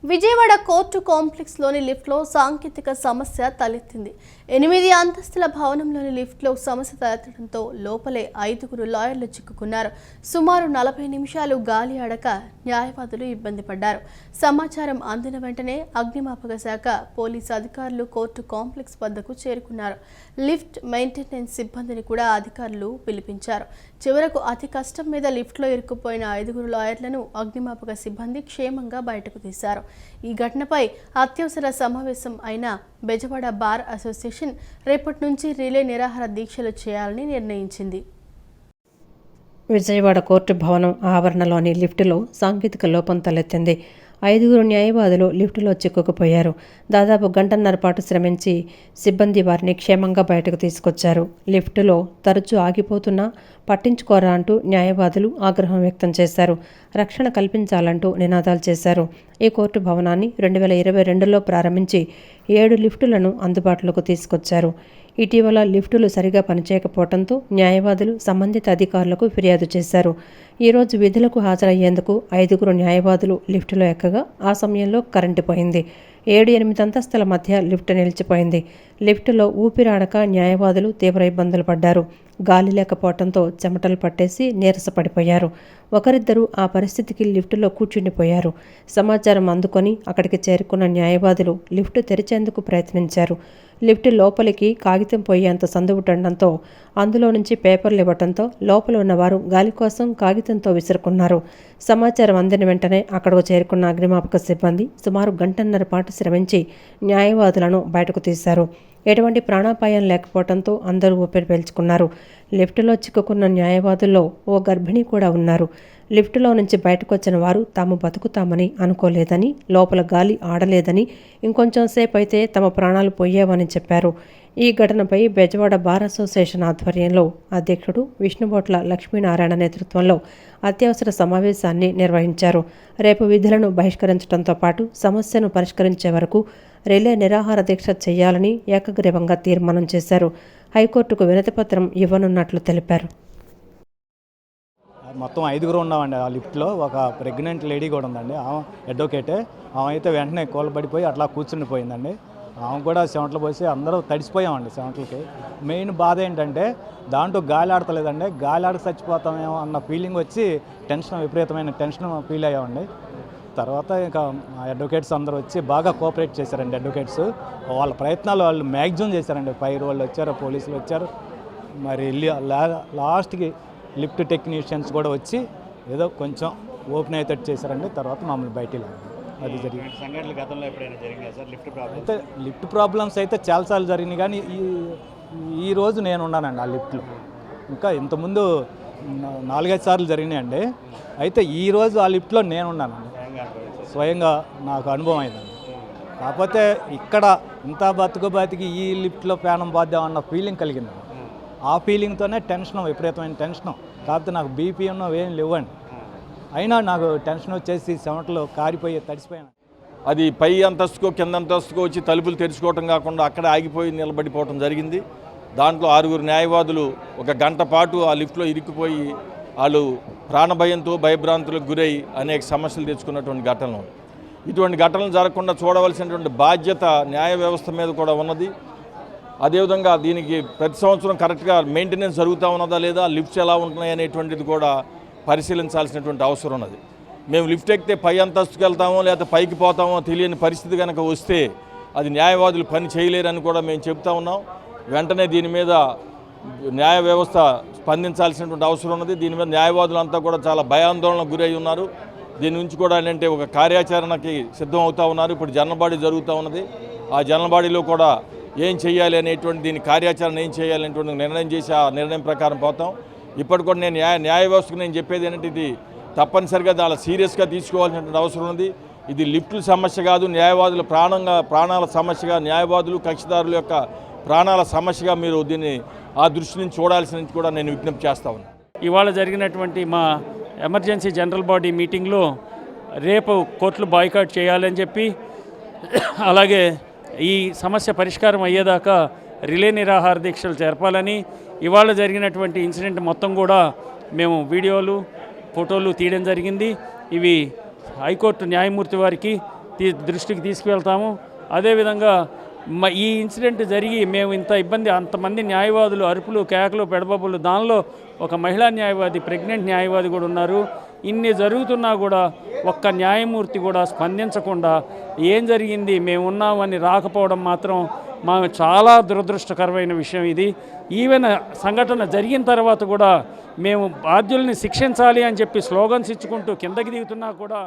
Vijayawada court కాంప్లెక్స్లోని లిఫ్ట్లో సాంకేతిక సమస్య తలెత్తింది. 8 అంతస్తుల భవనంలోని లిఫ్ట్లో సమస్య తలెత్తడంతో లోపలే 5 లాయర్లు చిక్కుకున్నారు. సుమారు 40 నిమిషాలు గాలి ఆడక న్యాయవాదులు ఇబ్బంది పడ్డారు. సమాచారం అందిన వెంటనే అగ్నిమాపక శాఖ పోలీసు అధికారులు కోర్టు కాంప్లెక్స్ వద్దకు చేరుకున్నారు. లిఫ్ట్ మెయింటెనెన్స్ సిబ్బందిని కూడా అధికారులు పిలిపించారు. చివరకు అతి కష్టం మీద లిఫ్ట్లో ఇరుక్కుపోయిన 5 లాయర్లను అగ్నిమాపక సిబ్బంది క్షేమంగా బయటకు తీశారు. ఈ ఘటనపై అత్యవసర సమావేశం అయిన బెజవాడ బార్ అసోసియేషన్ రేపటి నుంచి రిలే నిరాహార దీక్షలు చేయాలని నిర్ణయించింది. విజయవాడ కోర్టు భవనం ఆవరణలోని లిఫ్టులో సాంకేతిక లోపం తలెత్తింది. 5 న్యాయవాదులు లిఫ్టులో చిక్కుకుపోయారు. దాదాపు గంటన్నర పాటు శ్రమించి సిబ్బంది వారిని క్షేమంగా బయటకు తీసుకొచ్చారు. లిఫ్టులో తరచూ ఆగిపోతున్నా పట్టించుకోరా అంటూ న్యాయవాదులు ఆగ్రహం వ్యక్తం చేశారు. రక్షణ కల్పించాలంటూ నినాదాలు చేశారు. ఈ కోర్టు భవనాన్ని 2022లో ప్రారంభించి 7 లిఫ్టులను అందుబాటులోకి తీసుకొచ్చారు. ఇటీవల లిఫ్టులు సరిగా పనిచేయకపోవడంతో న్యాయవాదులు సంబంధిత అధికారులకు ఫిర్యాదు చేశారు. ఈరోజు విధులకు హాజరయ్యేందుకు 5 న్యాయవాదులు లిఫ్టులో ఎక్కగా ఆ సమయంలో కరెంటు పోయింది. 7-8 అంతస్తుల మధ్య లిఫ్ట్ నిలిచిపోయింది. లిఫ్టులో ఊపిరాడక న్యాయవాదులు తీవ్ర ఇబ్బందులు పడ్డారు. గాలి లేకపోవడంతో చెమటలు పట్టేసి నీరసపడిపోయారు. ఒకరిద్దరు ఆ పరిస్థితికి లిఫ్టులో కూర్చుండిపోయారు. సమాచారం అందుకొని అక్కడికి చేరుకున్న న్యాయవాదులు లిఫ్ట్ తెరిచేందుకు ప్రయత్నించారు. లిఫ్ట్ లోపలికి కాగితం పోయేంత సందువుటండంతో అందులో నుంచి పేపర్లు ఇవ్వడంతో లోపల ఉన్నవారు గాలి కోసం కాగితంతో విసురుకున్నారు. సమాచారం అందిన వెంటనే అక్కడకు చేరుకున్న అగ్నిమాపక సిబ్బంది సుమారు గంటన్నర పాటు శ్రమించి న్యాయవాదులను బయటకు తీశారు. ఎటువంటి ప్రాణాపాయం లేకపోవడంతో అందరూ ఊపిరి పీల్చుకున్నారు. లిఫ్టులో చిక్కుకున్న న్యాయవాదుల్లో ఓ గర్భిణి కూడా ఉన్నారు. లిఫ్టులో నుంచి బయటకు వచ్చిన వారు తాము బతుకుతామని అనుకోలేదని, లోపల గాలి ఆడలేదని, ఇంకొంచెం సేపు అయితే తమ ప్రాణాలు పోయేవని చెప్పారు. ఈ ఘటనపై బెజవాడ బార్ అసోసియేషన్ ఆధ్వర్యంలో అధ్యక్షుడు విష్ణుబొట్ల లక్ష్మీనారాయణ నేతృత్వంలో అత్యవసర సమావేశాన్ని నిర్వహించారు. రేపు విధులను బహిష్కరించడంతో పాటు సమస్యను పరిష్కరించే వరకు రిలే నిరాహార దీక్ష చేయాలని ఏకగ్రీవంగా తీర్మానం చేశారు. హైకోర్టుకు వినతిపత్రం ఇవ్వనున్నట్లు తెలిపారు. మొత్తం 5 ఉన్నామండి. ఆ లిఫ్ట్లో ఒక ప్రెగ్నెంట్ లేడీ కూడా ఉందండి. ఆమె అడ్వకేటే. ఆమె అయితే వెంటనే కోల్పడిపోయి అట్లా కూర్చుండిపోయిందండి. ఆమె కూడా చెమటలు పోసి అందరూ తడిసిపోయామండి చెమటలకి. మెయిన్ బాధ ఏంటంటే దాంట్లో గాలి ఆడతలేదండి. గాలి ఆడి చచ్చిపోతామేమో అన్న ఫీలింగ్ వచ్చి విపరీతమైన టెన్షన్ ఫీల్ అయ్యామండి. తర్వాత ఇంకా అడ్వకేట్స్ అందరూ వచ్చి బాగా కోఆపరేట్ చేశారండి. అడ్వకేట్స్ వాళ్ళ ప్రయత్నాలు వాళ్ళు మ్యాక్సిమం చేశారండి. ఫైర్ వాళ్ళు వచ్చారు, పోలీసులు వచ్చారు. మరి లాస్ట్కి లిఫ్ట్ టెక్నీషియన్స్ కూడా వచ్చి ఏదో కొంచెం ఓపెన్ అయ్యేటట్టు చేశారండి. తర్వాత మమ్మల్ని బయటికి అది జరిగింది. సంఘటనలు గతంలో ఎప్పుడైనా జరిగినాయి సార్? అయితే లిఫ్ట్ ప్రాబ్లమ్స్ అయితే చాలాసార్లు జరిగినాయి, కానీ ఈరోజు నేను ఉన్నానండి ఆ లిఫ్ట్లో. ఇంకా ఇంతకుముందు 4-5 సార్లు జరిగినాయండి. అయితే ఈరోజు ఆ లిఫ్ట్లో నేనున్నానండి. స్వయంగా నాకు అనుభవం అయిందండి. కాకపోతే ఇక్కడ ఇంత బతికి ఈ లిఫ్ట్లో ప్రాణం బాధ్యమన్న ఫీలింగ్ కలిగింది. ఆ ఫీలింగ్తోనే విపరీతమైన టెన్షన్. కాకపోతే నాకు బీపీ ఏం లేవండి. అయినా నాకు టెన్షన్ వచ్చేసి చెమటలు కారిపోయి తడిసిపోయాను. అది పై అంతస్తుకో కింద అంతస్తుకో వచ్చి తలుపులు తెరుచుకోవటం కాకుండా అక్కడ ఆగిపోయి నిలబడిపోవటం జరిగింది. దాంట్లో 6 న్యాయవాదులు ఒక గంట పాటు ఆ లిఫ్ట్లో ఇరుక్కుపోయి వాళ్ళు ప్రాణభయంతో భయభ్రాంతులకు గురై అనేక సమస్యలు తెచ్చుకున్నటువంటి ఘటనలు. ఇటువంటి ఘటనలు జరగకుండా చూడవలసినటువంటి బాధ్యత న్యాయ వ్యవస్థ మీద కూడా ఉన్నది. అదేవిధంగా దీనికి ప్రతి సంవత్సరం కరెక్ట్గా మెయింటెనెన్స్ జరుగుతూ ఉన్నదా లేదా, లిఫ్ట్స్ ఎలా ఉంటున్నాయి అనేటువంటిది కూడా పరిశీలించాల్సినటువంటి అవసరం ఉన్నది. మేము లిఫ్ట్ ఎక్కితే పై అంతస్తుకు వెళ్తామో లేదా పైకి పోతామో తెలియని పరిస్థితి కనుక వస్తే అది న్యాయవాదులు పని చేయలేరని కూడా మేము చెప్తా ఉన్నాం. వెంటనే దీని మీద న్యాయ వ్యవస్థ స్పందించాల్సినటువంటి అవసరం ఉన్నది. దీని మీద న్యాయవాదులంతా కూడా చాలా భయాందోళనకు గురై ఉన్నారు. దీని నుంచి కూడా ఏంటంటే ఒక కార్యాచరణకి సిద్ధం అవుతూ ఉన్నారు. ఇప్పుడు జనరల్ జరుగుతూ ఉన్నది. ఆ జనరల్ కూడా ఏం చేయాలి అనేటువంటి దీని కార్యాచరణ ఏం చేయాలి అనేటువంటి నిర్ణయం చేసి ఆ నిర్ణయం ప్రకారం పోతాం. ఇప్పటి కూడా నేను న్యాయ వ్యవస్థకు నేను చెప్పేది ఏంటంటే ఇది తప్పనిసరిగా చాలా సీరియస్గా తీసుకోవాల్సినటువంటి అవసరం ఉంది. ఇది లిఫ్టుల సమస్య కాదు, న్యాయవాదుల ప్రాణాల సమస్యగా, న్యాయవాదులు కక్షిదారుల యొక్క ప్రాణాల సమస్యగా మీరు దీన్ని ఆ దృష్టి నుంచి చూడాల్సిన కూడా నేను విజ్ఞప్తి చేస్తా ఉన్నాను. ఇవాళ జరిగినటువంటి మా ఎమర్జెన్సీ జనరల్ బాడీ మీటింగ్లో రేపు కోర్టులు బాయ్కాట్ చేయాలని చెప్పి, అలాగే ఈ సమస్య పరిష్కారం అయ్యేదాకా రిలే నిరాహార దీక్షలు జరపాలని, ఇవాళ జరిగినటువంటి ఇన్సిడెంట్ మొత్తం కూడా మేము వీడియోలు ఫోటోలు తీయడం జరిగింది. ఇవి హైకోర్టు న్యాయమూర్తి వారికి దృష్టికి తీసుకువెళ్తాము. అదేవిధంగా ఈ ఇన్సిడెంట్ జరిగి మేము ఇంత ఇబ్బంది, అంతమంది న్యాయవాదులు అరుపులు కేకలు పెడబొబ్బులు, దానిలో ఒక మహిళా న్యాయవాది, ప్రెగ్నెంట్ న్యాయవాది కూడా ఉన్నారు. ఇన్ని జరుగుతున్నా కూడా ఒక్క న్యాయమూర్తి కూడా స్పందించకుండా ఏం జరిగింది మేము ఉన్నామని రాకపోవడం మాత్రం చాలా దురదృష్టకరమైన విషయం. ఇది ఈవెన్ సంఘటన జరిగిన తర్వాత కూడా మేము బాధ్యుల్ని శిక్షించాలి అని చెప్పి స్లోగన్స్ ఇచ్చుకుంటూ కిందకి దిగుతున్నా కూడా